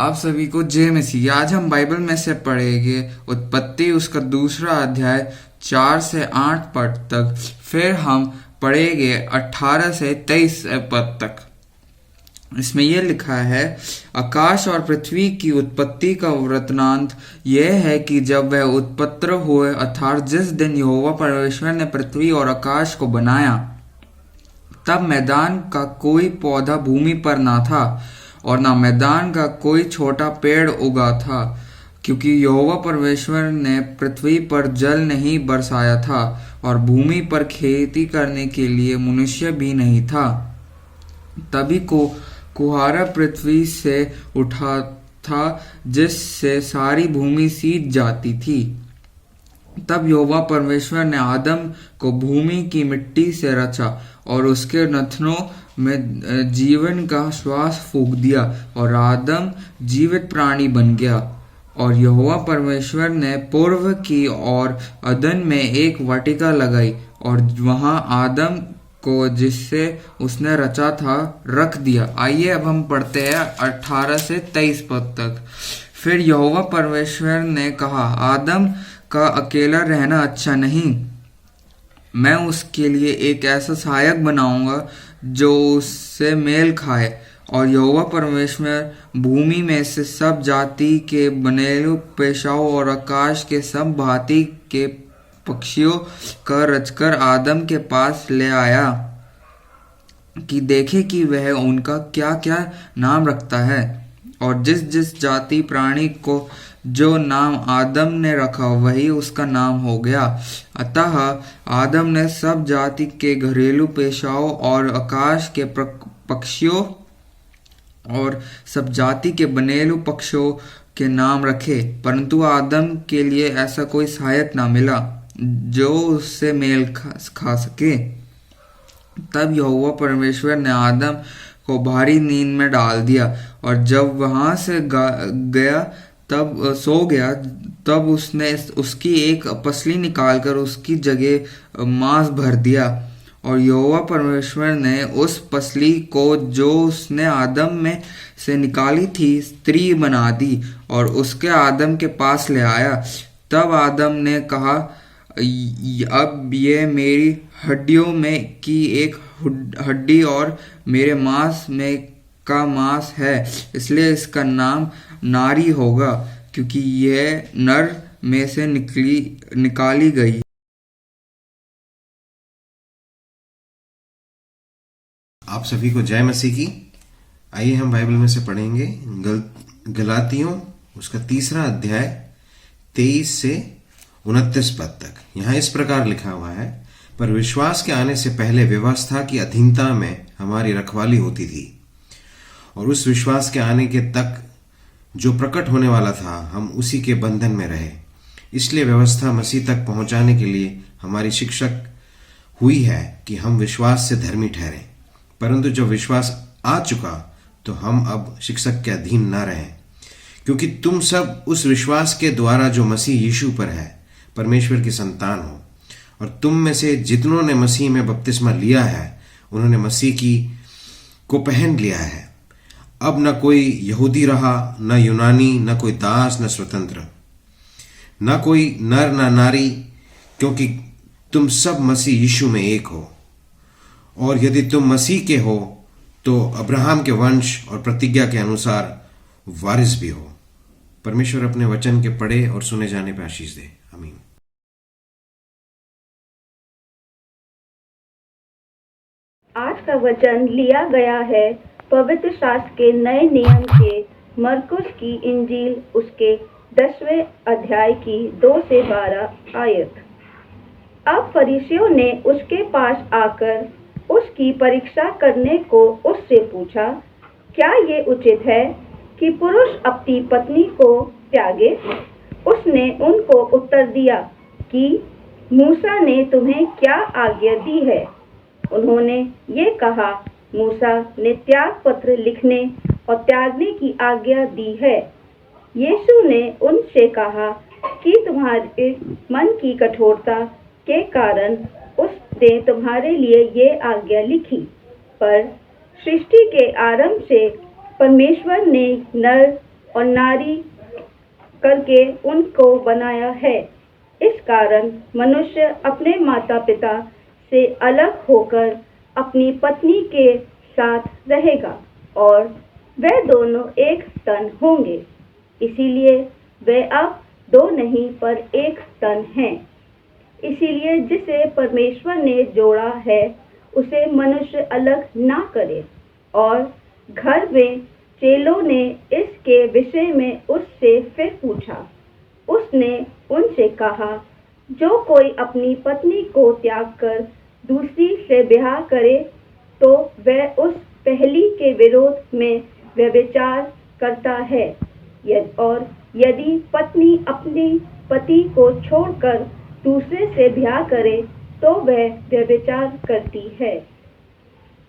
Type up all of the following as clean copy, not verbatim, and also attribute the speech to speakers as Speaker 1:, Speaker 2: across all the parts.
Speaker 1: आप सभी को जय मसीह। आज हम बाइबल में से पढ़ेंगे उत्पत्ति उसका दूसरा अध्याय 4 से 8 पद तक। फिर हम पढ़ेंगे 18 से 23 पद तक। इसमें यह लिखा है, आकाश और पृथ्वी की उत्पत्ति का वृत्तांत यह है कि जब वह उत्पन्न हुए, अर्थात जिस दिन यहोवा परमेश्वर ने पृथ्वी और आकाश को बनाया, तब मैदान का कोई पौधा भूमि पर ना था और ना मैदान का कोई छोटा पेड़ उगा था, क्योंकि यहोवा परमेश्वर ने पृथ्वी पर जल नहीं बरसाया था और भूमि पर खेती करने के लिए मनुष्य भी नहीं था। तभी को कुहारा पृथ्वी से उठा था, जिससे सारी भूमि सींच जाती थी। तब यहोवा परमेश्वर ने आदम को भूमि की मिट्टी से रचा और उसके नथनों में जीवन का श्वास फूंक दिया और आदम जीवित प्राणी बन गया। और यहोवा परमेश्वर ने पूर्व की ओर अदन में एक वाटिका लगाई और वहां आदम को जिससे उसने रचा था रख दिया। आइए अब हम पढ़ते हैं 18 से 23 पद तक। फिर यहोवा परमेश्वर ने कहा, आदम का अकेला रहना अच्छा नहीं, मैं उसके लिए एक ऐसा सहायक बनाऊंगा जो उससे मेल खाए। और यहोवा परमेश्वर भूमि में से सब जाति के बनेलू पेशाओं और आकाश के सब भांति के पक्षियों का रचकर आदम के पास ले आया कि देखे कि वह उनका क्या क्या नाम रखता है। और जिस जिस जाति प्राणी को जो नाम आदम ने रखा वही उसका नाम हो गया। अतः आदम ने सब जाति के घरेलू पेशाओं और आकाश के पक्षियों और सब जाति के बनेलू पक्षियों के नाम रखे, परंतु आदम के लिए ऐसा कोई सहायक ना मिला जो उससे मेल खा सके। तब यहोवा परमेश्वर ने आदम को भारी नींद में डाल दिया और जब वहां से सो गया, तब उसने उसकी एक पसली निकालकर उसकी जगह मांस भर दिया। और यहोवा परमेश्वर ने उस पसली को जो उसने आदम में से निकाली थी स्त्री बना दी और उसके आदम के पास ले आया। तब आदम ने कहा, अब ये मेरी हड्डियों में की एक हड्डी और मेरे मांस में का मांस है, इसलिए इसका नाम नारी होगा, क्योंकि यह नर में से निकाली गई।
Speaker 2: आप सभी को जय मसीह की। आइए हम बाइबल में से पढ़ेंगे गलातियों उसका तीसरा अध्याय 23 से 29 पद तक। यहाँ इस प्रकार लिखा हुआ है, पर विश्वास के आने से पहले व्यवस्था की अधीनता में हमारी रखवाली होती थी, और उस विश्वास के आने के तक जो प्रकट होने वाला था हम उसी के बंधन में रहे। इसलिए व्यवस्था मसीह तक पहुंचाने के लिए हमारी शिक्षक हुई है कि हम विश्वास से धर्मी ठहरें। परंतु जब विश्वास आ चुका तो हम अब शिक्षक के अधीन न रहें, क्योंकि तुम सब उस विश्वास के द्वारा जो मसीह यीशु पर है परमेश्वर की संतान हो। और तुम में से जितनों ने मसीह में बपतिस्मा लिया है उन्होंने मसीह को पहन लिया है। अब न कोई यहूदी रहा, न यूनानी, न कोई दास, न स्वतंत्र, न कोई नर न नारी, क्योंकि तुम सब मसीह यीशु में एक हो। और यदि तुम मसीह के हो तो अब्राहम के वंश और प्रतिज्ञा के अनुसार वारिस भी हो। परमेश्वर अपने वचन के पढ़े और सुने जाने पर आशीष दे। आमीन।
Speaker 3: आज का वचन लिया गया है पवित्र शास्त्र के नए नियम के मरकुस की इंजील उसके 10वें अध्याय की 2 से 12 आयत। अब फरीसियों ने उसके पास आकर उसकी परीक्षा करने को उससे पूछा, क्या ये उचित है कि पुरुष अपनी पत्नी को त्यागे? उसने उनको उत्तर दिया कि मूसा ने तुम्हें क्या आज्ञा दी है? उन्होंने ये कहा, मूसा ने त्याग पत्र लिखने और त्यागने की आज्ञा दी है। यीशु ने उनसे कहा कि तुम्हारे मन की कठोरता के कारण उसने तुम्हारे लिए ये आज्ञा लिखी, पर सृष्टि के आरंभ से परमेश्वर ने नर और नारी करके उनको बनाया है। इस कारण मनुष्य अपने माता पिता से अलग होकर अपनी पत्नी के साथ रहेगा और वे दोनों एक तन होंगे। इसीलिए वे अब दो नहीं पर एक तन हैं। इसीलिए जिसे परमेश्वर ने जोड़ा है उसे मनुष्य अलग ना करे। और घर में चेलों ने इसके विषय में उससे फिर पूछा। उसने उनसे कहा, जो कोई अपनी पत्नी को त्याग कर दूसरी से ब्याह करे तो वह उस पहली के विरोध में व्यभिचार करता है। और यदि पत्नी अपनी पति को छोड़कर दूसरे से ब्याह करे तो वह व्यभिचार करती है।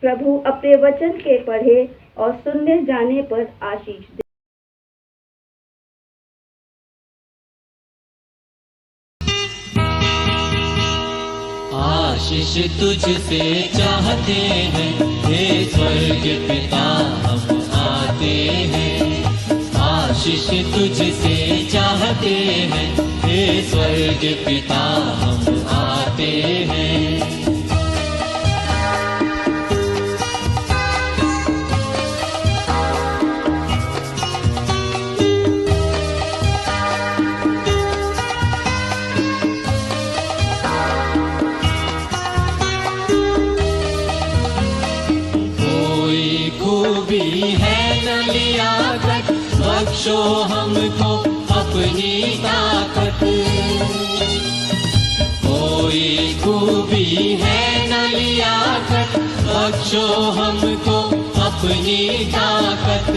Speaker 3: प्रभु अपने वचन के पढ़े और सुनने जाने पर आशीष दे।
Speaker 4: आशीष तुझसे चाहते हैं, हे स्वर्ग पिता हम आते हैं। आशीष तुझसे चाहते हैं, हे स्वर्ग पिता हम आते हैं। बख्शो हमको अपनी ताकत, कोई खूबी है न लियाकत, बख्शो हमको अपनी ताकत।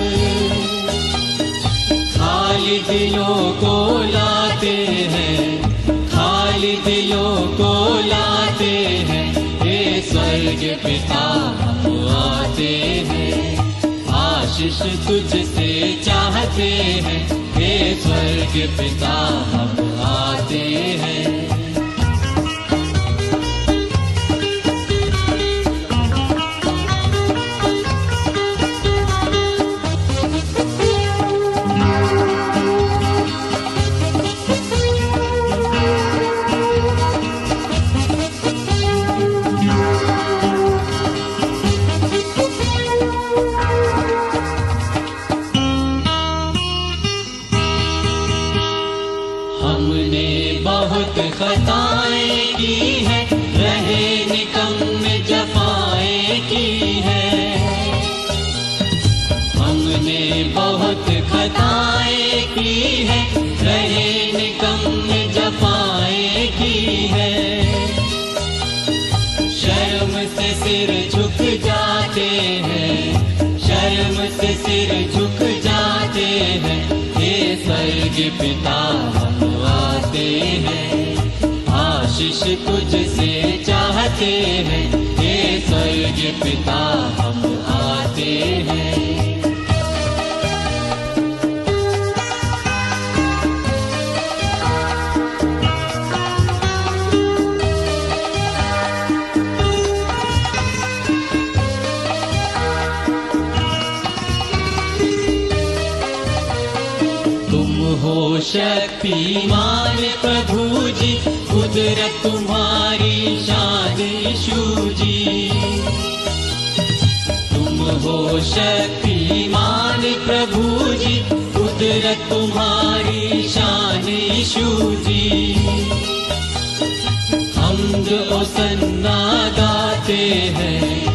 Speaker 4: खाली दिलों को लाते हैं, खाली दिलों को लाते हैं, हे स्वर्ग पिता हम आते हैं। आशीष तुझसे चाहते हैं, हे स्वर्ग पिता हम आते हैं। खताएं की है, रहे निकम्मे जफाएं की है। हमने बहुत खताएं की है, रहे निकम्मे जफाएं की है। शर्म से सिर झुक जाते हैं, शर्म से सिर झुक जाते हैं, हे स्वर्ग पिता हम आते हैं। आशीष तुझसे चाहते हैं, हे स्वर्ग पिता हम आते हैं। हो शक्तिमान प्रभु जी, कुदरत तुम्हारी शान यीशु जी। तुम हो शक्तिमान प्रभु जी, कुदरत तुम्हारी शान यीशु जी। हम्द ओसन्ना गाते हैं,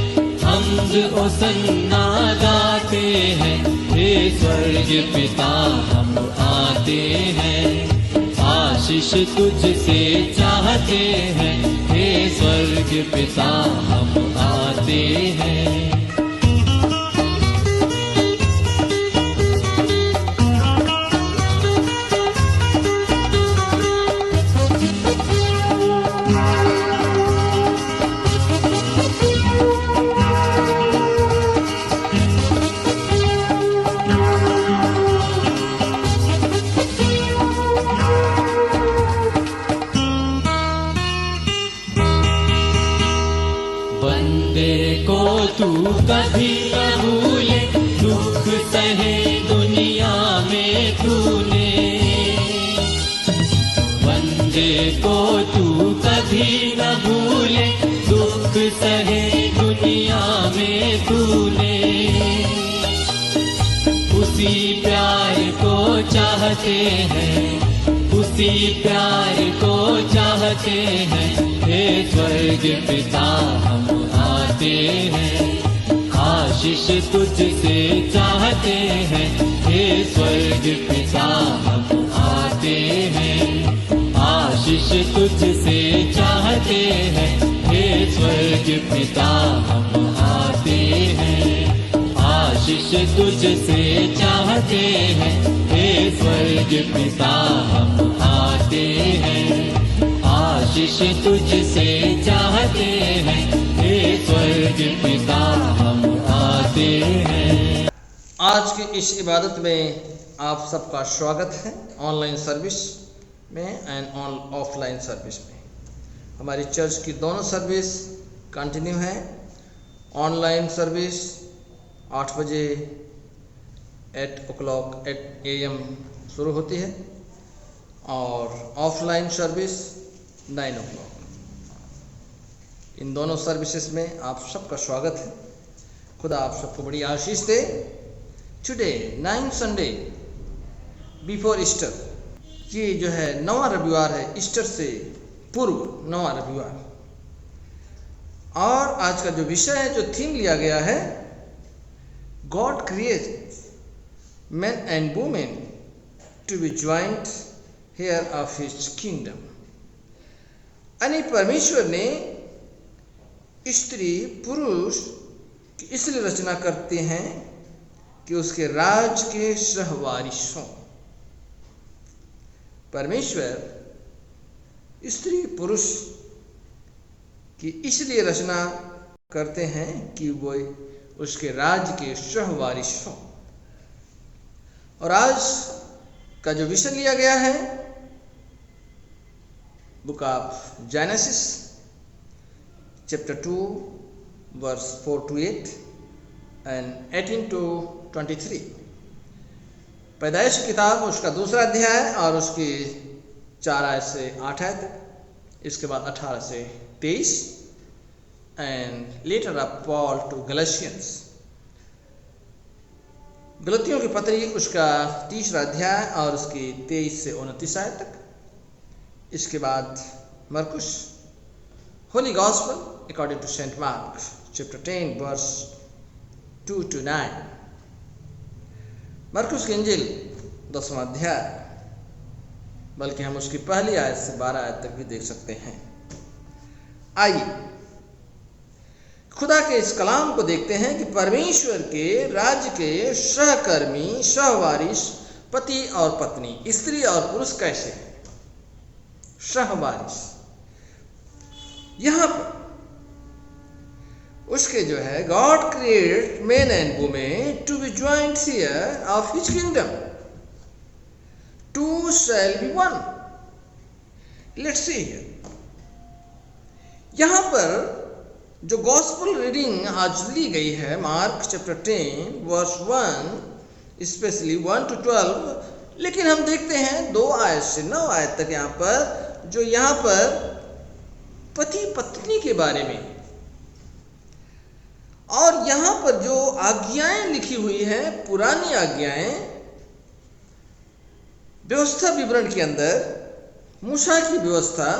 Speaker 4: हम्द ओसन्ना गाते हैं, हे स्वर्ग पिता हम आते हैं। आशीष तुझसे चाहते हैं, हे स्वर्ग पिता हम आते हैं। तू कभी न भूले, दुख सहे दुनिया में में तूने। वंदे को तू कभी न भूले, दुख सहे दुनिया में तूने। उसी प्यार को चाहते हैं, उसी प्यार को चाहते हैं। हे स्वर्ग पिता हम आते हैं, आशीष तुझसे चाहते हैं। हे स्वर्ग पिता हम आते हैं, आशीष तुझसे चाहते हैं। हे स्वर्ग पिता हम आते हैं, आशीष तुझसे चाहते हैं। हे स्वर्ग पिता हम आते हैं, आशीष तुझसे चाहते हैं। हे स्वर्ग पिता हम आते हैं।
Speaker 5: आज की इस इबादत में आप सबका स्वागत है, ऑनलाइन सर्विस में एंड ऑफलाइन सर्विस में। हमारी चर्च की दोनों सर्विस कंटिन्यू है। ऑनलाइन सर्विस 8 बजे 8 o'clock AM शुरू होती है और ऑफलाइन सर्विस 9 o'clock। इन दोनों सर्विसेज में आप सबका स्वागत है। खुदा आप सबको बड़ी आशीष दे। टुडे 9 संडे बिफोर ईस्टर, ये जो है 9वां रविवार है, ईस्टर से पूर्व 9वां रविवार। और आज का जो विषय है, जो थीम लिया गया है, God creates men and women to be joint heir of his kingdom। यानी परमेश्वर ने स्त्री पुरुष की इसलिए रचना करते हैं कि उसके राज के सहवारिश हों। परमेश्वर स्त्री पुरुष की इसलिए रचना करते हैं कि वो उसके राज के सहवारिश हों। और आज का जो विषय लिया गया है, book of Genesis chapter 2 verse 4 to 8 and 18 to 23। पैदाइश की किताब उसका दूसरा अध्याय और उसकी 4 आयत से 8 आयत। इसके बाद 18 से 23 and letter of Paul to Galatians, गलतियों की पत्री उसका 3रा अध्याय और उसकी 23 से 29 आयत तक। इसके बाद मरकुस holy gospel according to saint Mark chapter 10 verse 2 to 9। मरकुस की इंजिल 10वां अध्याय, बल्कि हम उसकी पहली आयत से 12 आयत तक भी देख सकते हैं। आइए खुदा के इस कलाम को देखते हैं कि परमेश्वर के राज्य के सहकर्मी सहवारिश पति और पत्नी, स्त्री और पुरुष कैसे हैं। सहवारिश यहां पर उसके जो है, God create men and women to be joint heir of his kingdom, two shall be one. Let's see here, यहां पर जो गॉस्पेल रीडिंग आज ली गई है, Mark chapter 10 verse 1 specially 1 to 12, लेकिन हम देखते हैं 2 आयत से 9 आयत तक यहाँ पर, जो यहाँ पर पति पत्नी के बारे में, और यहाँ पर जो आज्ञाएं लिखी हुई हैं, पुरानी आज्ञाएं व्यवस्था विवरण के अंदर मूसा की व्यवस्था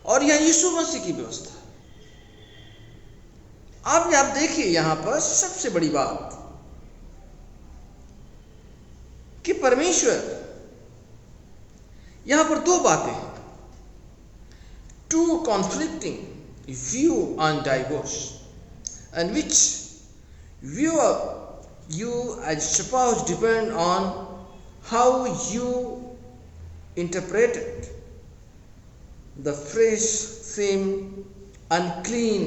Speaker 5: और यहाँ यीशु मसीह की व्यवस्था। आप देखिए यहां पर सबसे बड़ी बात कि परमेश्वर यहां पर 2 बातें, 2 conflicting view on divorce, and which view you as spouse depend on how you interpreted the phrase same unclean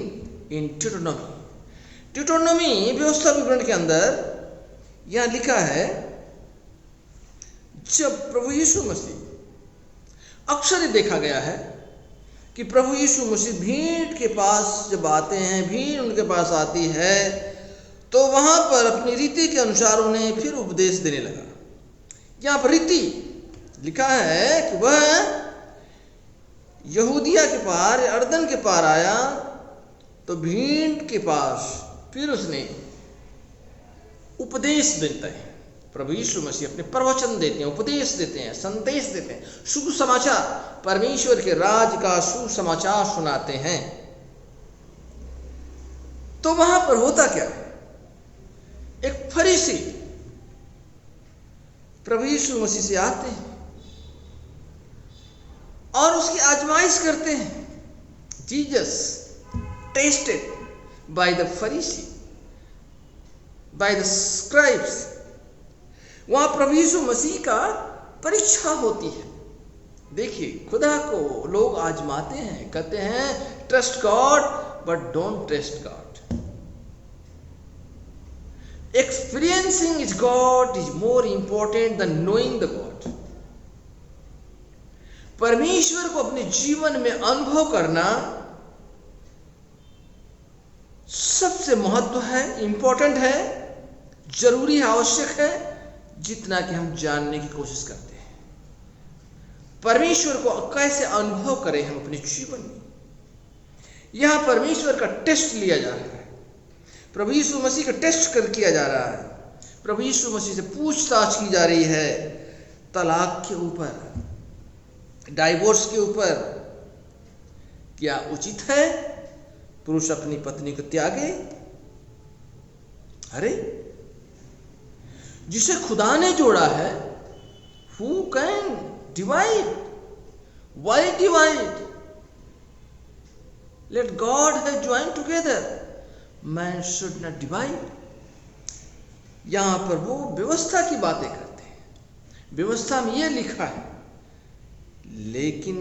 Speaker 5: इन ड्यूटोनॉमी व्यवस्था विवरण के अंदर यहां लिखा है, जब प्रभु यीशु मसीह, अक्सर देखा गया है कि प्रभु यीशु मसीह भीड़ के पास जब आते हैं, भीड़ उनके पास आती है, तो वहां पर अपनी रीति के अनुसार उन्हें फिर उपदेश देने लगा। यहाँ पर रीति लिखा है कि वह यहूदिया के पार, अर्दन के पार आया तो भीड़ के पास फिर उसने उपदेश देता है। प्रभु यीशु मसीह अपने प्रवचन देते हैं, उपदेश देते हैं, संदेश देते हैं, शुभ समाचार, परमेश्वर के राज का सुसमाचार सुनाते हैं। तो वहां पर होता क्या है, एक फरीसी प्रभु यीशु मसीह से आते हैं और उसकी आजमाइश करते हैं। जीसस टेस्टेड बाय द फरीसी, बाय द स्क्राइब्स। वहां प्रभु यीशु मसीह का परीक्षा होती है। देखिए, खुदा को लोग आजमाते हैं, कहते हैं trust God but don't trust God. Experiencing God is more important than knowing the God. परमेश्वर को अपने जीवन में अनुभव करना सबसे महत्व है, इंपॉर्टेंट है, जरूरी है, आवश्यक है, जितना कि हम जानने की कोशिश करते हैं। परमेश्वर को कैसे अनुभव करें हम अपने जीवन में, यहां परमेश्वर का टेस्ट लिया जा रहा है। प्रभु यीशु मसीह का टेस्ट किया जा रहा है। प्रभु यीशु मसीह से पूछताछ की जा रही है तलाक के ऊपर, डाइवोर्स के ऊपर। क्या उचित है पुरुष अपनी पत्नी को त्यागे? अरे, जिसे खुदा ने जोड़ा है, who can divide? Why divide? Let God have joined together, man should not divide. यहां पर वो व्यवस्था की बातें करते हैं, व्यवस्था में यह लिखा है, लेकिन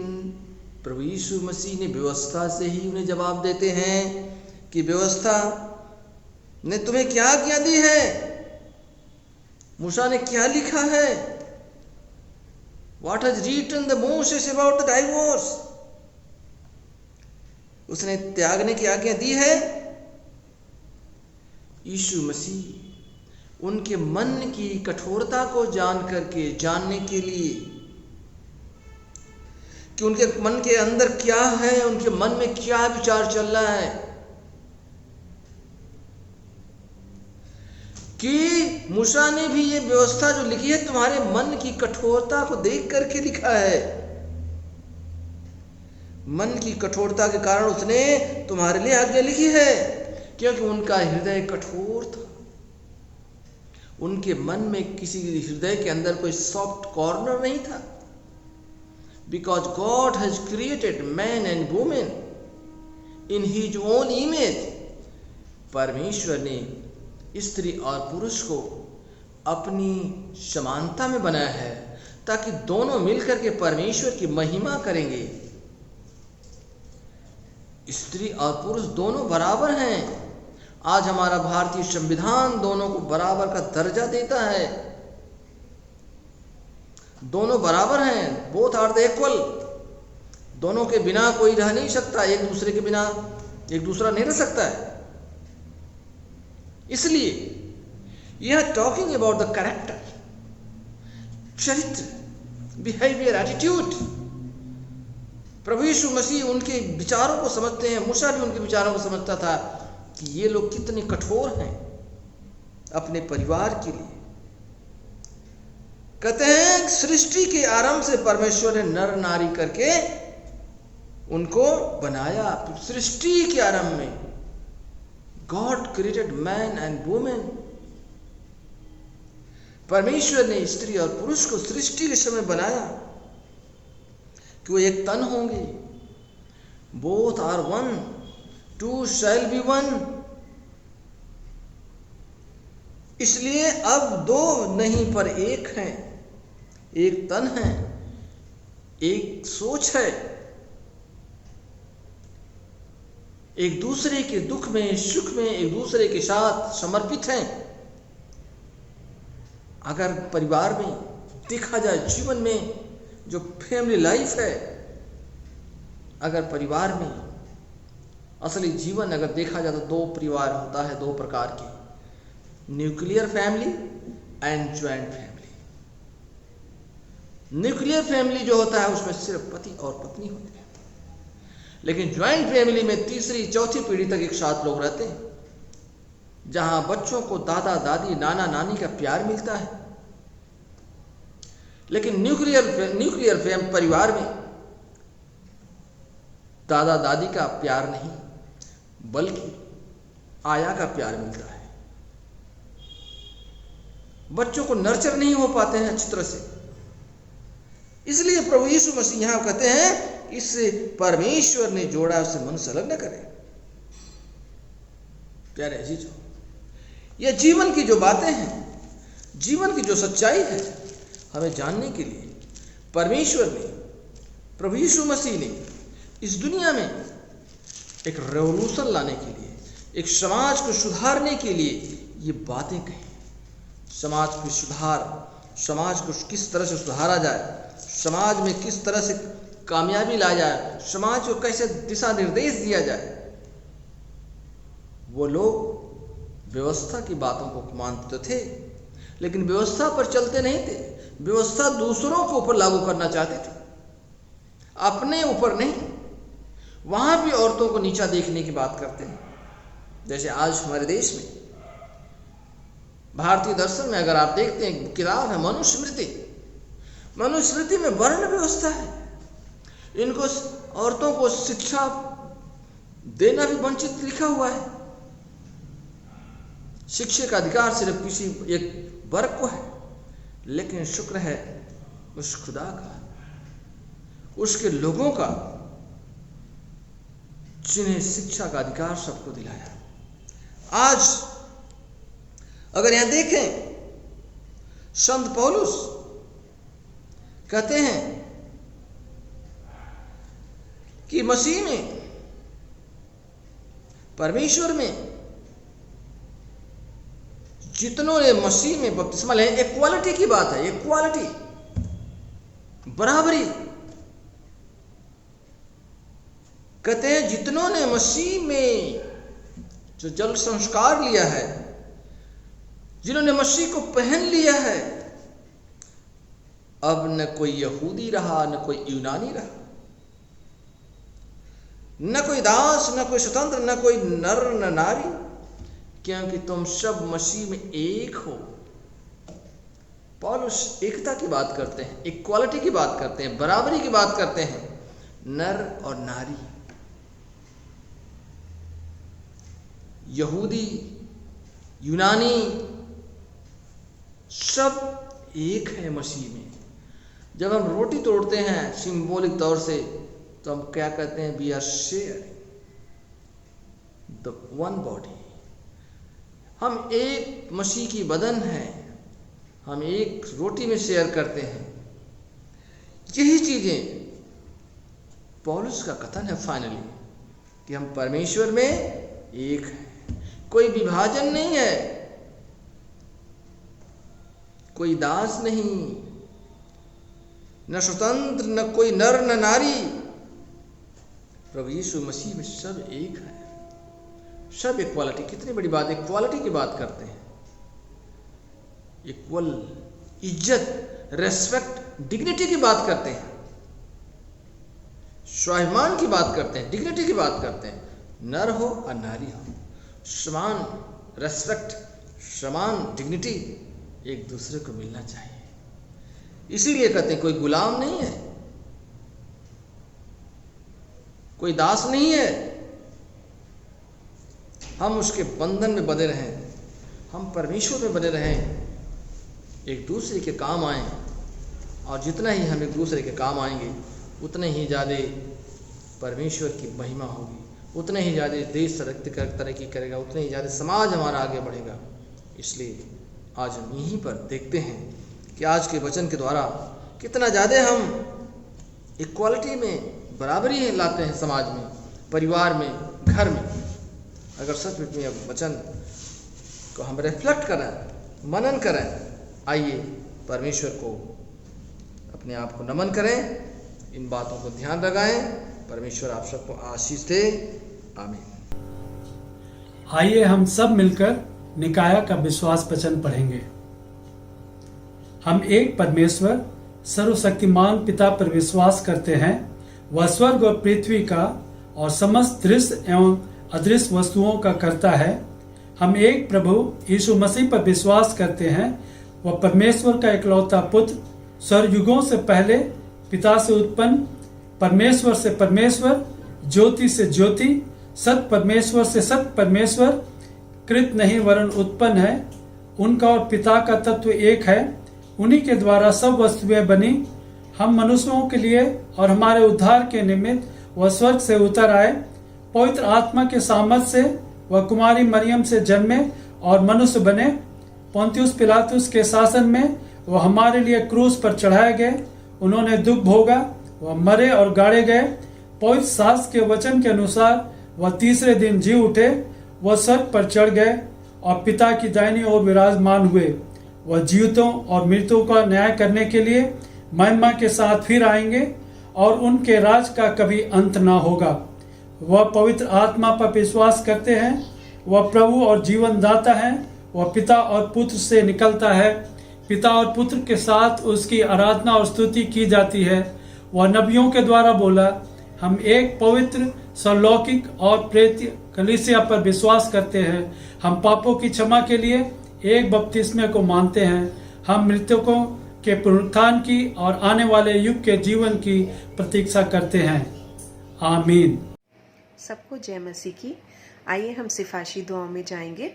Speaker 5: प्रभु यीशु मसीह ने व्यवस्था से ही उन्हें जवाब देते हैं कि व्यवस्था ने तुम्हें क्या आज्ञा दी है, मूसा ने क्या लिखा है, what has written the Moses about the divorce. उसने त्यागने की आज्ञा दी है। यीशु मसीह उनके मन की कठोरता को जानने के लिए कि उनके मन के अंदर क्या है, उनके मन में क्या विचार चल रहा है, कि मूसा ने भी ये व्यवस्था जो लिखी है तुम्हारे मन की कठोरता को देख करके लिखा है। मन की कठोरता के कारण उसने तुम्हारे लिए आज्ञा लिखी है, क्योंकि उनका हृदय कठोर था। उनके मन में किसी हृदय के अंदर कोई सॉफ्ट कॉर्नर नहीं था। Because God has created man and women in his own image. परमेश्वर ने स्त्री और पुरुष को अपनी समानता में बनाया है, ताकि दोनों मिलकर के परमेश्वर की महिमा करेंगे। स्त्री और पुरुष दोनों बराबर हैं। आज हमारा भारतीय संविधान दोनों को बराबर का दर्जा देता है। दोनों बराबर हैं, बोथ आर द इक्वल। दोनों के बिना कोई रह नहीं सकता, एक दूसरे के बिना एक दूसरा नहीं रह सकता है। इसलिए यह टॉकिंग अबाउट द कैरेक्टर, चरित्र, बिहेवियर, एटीट्यूड। प्रभु यीशु मसीह उनके विचारों को समझते हैं। मूसा भी उनके विचारों को समझता था कि ये लोग कितने कठोर हैं अपने परिवार के लिए। कहते हैं सृष्टि के आरंभ से परमेश्वर ने नर नारी करके उनको बनाया। सृष्टि के आरंभ में God created man and women. परमेश्वर ने स्त्री और पुरुष को सृष्टि के समय बनाया कि वो एक तन होंगे। Both are one, two shall be one. इसलिए अब दो नहीं पर एक हैं, एक तन है, एक सोच है, एक दूसरे के दुख में सुख में एक दूसरे के साथ समर्पित हैं। अगर परिवार में देखा जाए, जीवन में जो फैमिली लाइफ है, अगर परिवार में असली जीवन अगर देखा जाए तो दो परिवार होता है, दो प्रकार के, nuclear family and joint family. Nuclear family जो होता है उसमें सिर्फ पति और पत्नी होते हैं, लेकिन ज्वाइंट फैमिली में तीसरी चौथी पीढ़ी तक एक साथ लोग रहते हैं, जहां बच्चों को दादा दादी नाना नानी का प्यार मिलता है। लेकिन न्यूक्लियर परिवार में दादा दादी का प्यार नहीं, बल्कि आया का प्यार मिलता है। बच्चों को नर्चर नहीं हो पाते हैं अच्छी तरह से, इसलिए प्रभु यीशु मसीह यहां कहते हैं इससे परमेश्वर ने जोड़ा उसे मनुष्य अलग न करे। प्यारे अजीजों, ये जीवन की जो बातें हैं, जीवन की जो सच्चाई है, हमें जानने के लिए परमेश्वर ने, प्रभु यीशु मसीह ने इस दुनिया में एक रेवोल्यूशन लाने के लिए, एक समाज को सुधारने के लिए ये बातें कही। समाज को सुधार, समाज को किस तरह से सुधारा जाए, समाज में किस तरह से कामयाबी लाया जाए, समाज को कैसे दिशा निर्देश दिया जाए। वो लोग व्यवस्था की बातों को मानते थे, लेकिन व्यवस्था पर चलते नहीं थे। व्यवस्था दूसरों के ऊपर लागू करना चाहते थे, अपने ऊपर नहीं। वहां भी औरतों को नीचा देखने की बात करते हैं। जैसे आज हमारे देश में भारतीय दर्शन में अगर आप देखते हैं, किताब है मनुस्मृति। मनुस्मृति में वर्ण व्यवस्था है। इनको औरतों को शिक्षा देना भी वंचित लिखा हुआ है। शिक्षा का अधिकार सिर्फ किसी एक वर्ग को है, लेकिन शुक्र है उस खुदा का, उसके लोगों का, जिन्हें शिक्षा का अधिकार सबको दिलाया। आज अगर यहां देखें, संत पौलुस कहते हैं कि मसीह में, परमेश्वर में जितनों ने मसीह में बपतिस्मा लिया, इक्वालिटी की बात है, इक्वालिटी, बराबरी। कहते हैं जितनों ने मसीह में जो जल संस्कार लिया है, जिन्होंने मसीह को पहन लिया है, अब न कोई यहूदी रहा, न कोई यूनानी रहा, न कोई दास, न कोई स्वतंत्र, न कोई नर न नारी, क्योंकि तुम सब मसीह में एक हो। पौलुस एकता की बात करते हैं, इक्वालिटी की बात करते हैं, बराबरी की बात करते हैं। नर और नारी, यहूदी, यूनानी, सब एक है मसीह में। जब हम रोटी तोड़ते हैं सिंबॉलिक तौर से, तो हम क्या कहते हैं? We are sharing the one body. हम एक मसीह की बदन है, हम एक रोटी में शेयर करते हैं। यही चीजें पौलुस का कथन है फाइनली, कि हम परमेश्वर में एक हैं। कोई विभाजन नहीं है, कोई दास नहीं, न स्वतंत्र, न कोई नर न नारी। प्रभु यीशु मसीह में सब एक है, सब इक्वालिटी। कितनी बड़ी बात, इक्वालिटी की बात करते हैं। इक्वल इज्जत, रेस्पेक्ट, डिग्निटी की बात करते हैं, स्वाभिमान की बात करते हैं, डिग्निटी की बात करते हैं। नर हो और नारी हो, समान रेस्पेक्ट, समान डिग्निटी एक दूसरे को मिलना चाहिए। इसीलिए कहते हैं कोई गुलाम नहीं है, कोई दास नहीं है। हम उसके बंधन में बंधे रहें, हम परमेश्वर में बने रहें, एक दूसरे के काम आएं। और जितना ही हम एक दूसरे के काम आएंगे, उतने ही ज़्यादा परमेश्वर की महिमा होगी, उतने ही ज़्यादा देश तरक्की करेगा, उतने ही ज़्यादा समाज हमारा आगे बढ़ेगा। इसलिए आज हम यहीं पर देखते हैं कि आज के वचन के द्वारा कितना ज़्यादा हम इक्वालिटी में बराबरी लाते हैं समाज में, परिवार में, घर में। अगर सच में वचन को हम रिफ्लेक्ट करें, मनन करें, आइए परमेश्वर को, अपने आप को नमन करें, इन बातों को ध्यान लगाएं। परमेश्वर आप सबको आशीष दे। आमीन।
Speaker 6: आइए हम सब मिलकर निकाया का विश्वास वचन पढ़ेंगे। हम एक परमेश्वर सर्वशक्तिमान पिता पर विश्वास करते हैं। वह स्वर्ग और पृथ्वी का और समस्त दृश्य एवं अदृश्य वस्तुओं का करता है। हम एक प्रभु यीशु मसीह पर विश्वास करते हैं। वह परमेश्वर का इकलौता पुत्र, स्वर्गयुगों से पहले पिता से उत्पन्न, परमेश्वर से परमेश्वर, ज्योति से ज्योति, सत परमेश्वर से सत परमेश्वर, कृत नहीं वरन उत्पन्न है। उनका और पिता का तत्व एक है। उन्हीं के द्वारा सब वस्तुएं बनी। हम मनुष्यों के लिए और हमारे उद्धार के निमित्त वह स्वर्ग से उतर आए। पवित्र आत्मा के सामर्थ से वह कुमारी मरियम से जन्मे और मनुष्य बने। पोंतियुस पिलातुस के शासन में वह हमारे लिए क्रूस पर चढ़ाए गए। उन्होंने दुख भोगा, वह मरे और गाड़े गए। पवित्र शास्त्र के वचन के अनुसार वह तीसरे दिन जी उठे। वह स्वर्ग पर चढ़ गए और पिता की दाहिनी ओर विराजमान हुए। वह जीवितों और मृतों का न्याय करने के लिए महिमा के साथ फिर आएंगे और उनके राज का कभी अंत ना होगा। वह पवित्र आत्मा पर विश्वास करते हैं। वह प्रभु और जीवन दाता है। वह पिता और पुत्र से निकलता है। पिता और पुत्र के साथ उसकी आराधना और स्तुति की जाती है। वह नबियों के द्वारा बोला, हम एक पवित्र सर्वलौकिक और प्रेत कलीसिया पर विश्वास करते हैं। हम पापों की क्षमा के लिए एक बपतिस्मे को मानते हैं। हम मृतकों के पुनरुत्थान की और आने वाले युग के जीवन की प्रतीक्षा करते हैं। आमीन।
Speaker 7: सबको जय मसीह की। आइए हम सिफारिशी दुआओं में जाएंगे।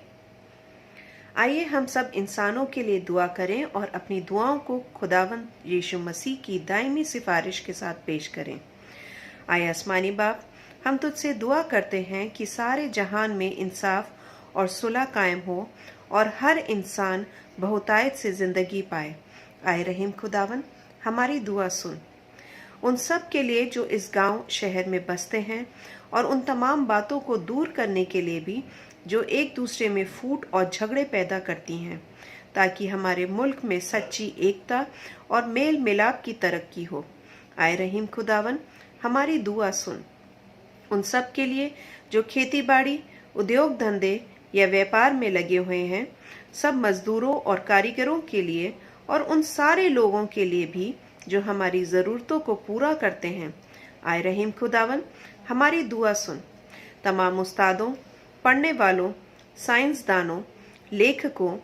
Speaker 7: आइए हम सब इंसानों के लिए दुआ करें और अपनी दुआओं को खुदावंद यीशु मसीह की दायमी सिफारिश के साथ पेश करें। आए आसमानी बाप, हम तुझसे दुआ करते हैं कि सारे जहान में इंसाफ और सुलह कायम हो और हर इंसान बहुतायत से जिंदगी पाए। आए रहीम खुदावन, हमारी दुआ सुन। उन सब के लिए जो इस गांव शहर में बसते हैं और उन तमाम बातों को दूर करने के लिए भी जो एक दूसरे में फूट और झगड़े पैदा करती हैं, ताकि हमारे मुल्क में सच्ची एकता और मेल मिलाप की तरक्की हो। आए रहीम खुदावन, हमारी दुआ सुन। उन सब के लिए जो खेती बाड़ी, उद्योग धंधे या व्यापार में लगे हुए हैं, सब मजदूरों और कारीगरों के लिए और उन सारे लोगों के लिए भी जो हमारी ज़रूरतों को पूरा करते हैं। आए रहीम खुदावन, हमारी दुआ सुन। तमाम उस्तादों, पढ़ने वालों, साइंसदानों, लेखकों,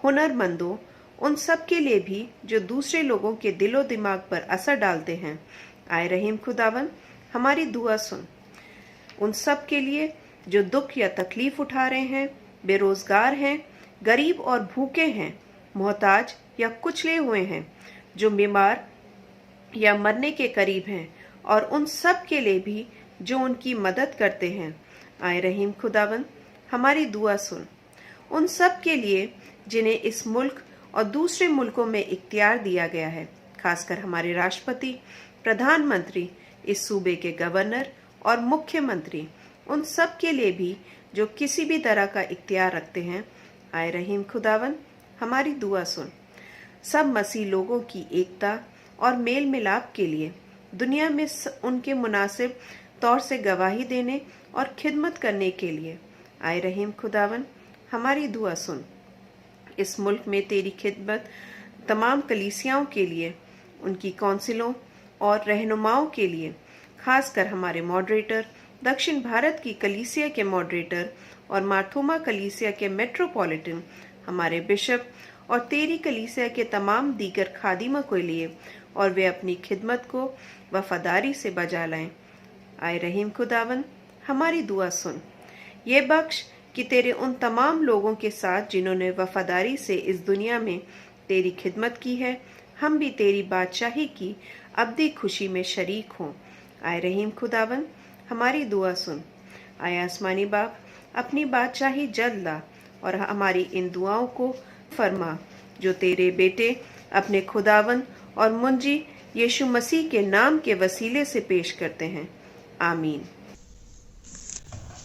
Speaker 7: हुनरमंदों, उन सब के लिए भी जो दूसरे लोगों के दिलो दिमाग पर असर डालते हैं। आए रहीम खुदावन, हमारी दुआ सुन। उन सब के लिए जो दुख या तकलीफ उठा रहे हैं, बेरोजगार हैं, गरीब और भूखे हैं, मोहताज या कुचले हुए हैं, जो बीमार या मरने के करीब हैं, और उन सब के लिए भी जो उनकी मदद करते हैं। आए रहीम खुदावन, हमारी दुआ सुन। उन सब के लिए जिन्हें इस मुल्क और दूसरे मुल्कों में इख्तियार दिया गया है, खासकर हमारे राष्ट्रपति, प्रधानमंत्री, इस सूबे के गवर्नर और मुख्यमंत्री, उन सब के लिए भी जो किसी भी तरह का इख्तियार रखते हैं। आए रहीम खुदावन, हमारी दुआ सुन। सब मसीह लोगों की एकता और मेल मिलाप के लिए दुनिया में उनके मुनासिब तौर से गवाही देने और खिदमत करने के लिए। आए रहीम खुदावन, हमारी दुआ सुन। इस मुल्क में तेरी खिदमत तमाम कलीसियाओं के लिए, उनकी कौंसिलों और रहनुमाओं के लिए, खासकर हमारे मॉडरेटर, दक्षिण भारत की कलीसिया के मॉडरेटर और मार्थोमा कलीसिया के मेट्रोपॉलिटन, हमारे बिशप और तेरी कलीसिया के तमाम दीगर खादिमा को लिए, और वे अपनी खिदमत को वफादारी से बजा लाएं। आए रहीम खुदावन, हमारी दुआ सुन। ये बख्श कि तेरे उन तमाम लोगों के साथ जिन्होंने वफादारी से इस दुनिया में तेरी खिदमत की है, हम भी तेरी बादशाही की अब्दी खुशी में शरीक हों। आए रहीम खुदावन, हमारी दुआ सुन। आए आसमानी बाप, अपनी बादशाही जल्द ला और हमारी इन दुआओं को फरमा, जो तेरे बेटे अपने खुदावन और मुंजी यीशु मसीह के नाम के वसीले से पेश करते हैं। आमीन।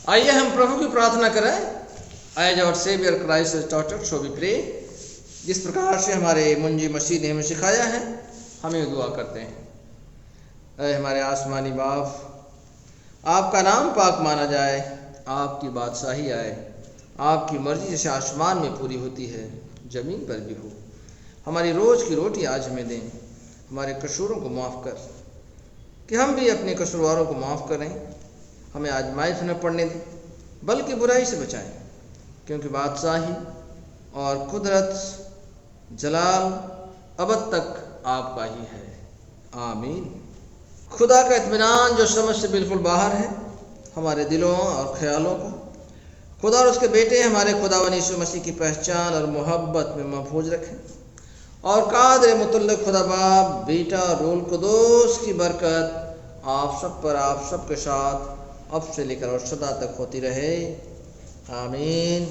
Speaker 5: आइए हम प्रभु की प्रार्थना करें। As our saviour Christ has taught us, so we pray. जिस प्रकार से हमारे मुंजी मसीह ने हमें सिखाया है, हमें दुआ करते हैं। ऐ हमारे आसमानी बाप, आपका नाम पाक माना जाए, आपकी बादशाही आए, आपकी मर्जी जैसे आसमान में पूरी होती है, जमीन पर भी हो। हमारी रोज की रोटी आज हमें दें। हमारे कसूरों को माफ़ कर, कि हम भी अपने कसूरवारों को माफ़ करें। हमें आजमाइश न पड़ने दें, बल्कि बुराई से बचाएं, क्योंकि बादशाही और कुदरत जलाल अबद तक आपका ही है। आमीन। खुदा का इत्मीनान जो समझ से बिल्कुल बाहर है, हमारे दिलों और ख्यालों को खुदा और उसके बेटे हमारे खुदावन यीशु मसीह की पहचान और मोहब्बत में महफूज रखें, और कादिर मुतल्लिक खुदा बाप, बेटा और रूहुल कुद्दूस की बरकत आप सब पर, आप सब के साथ अब से लेकर और सदा तक होती रहे। आमीन।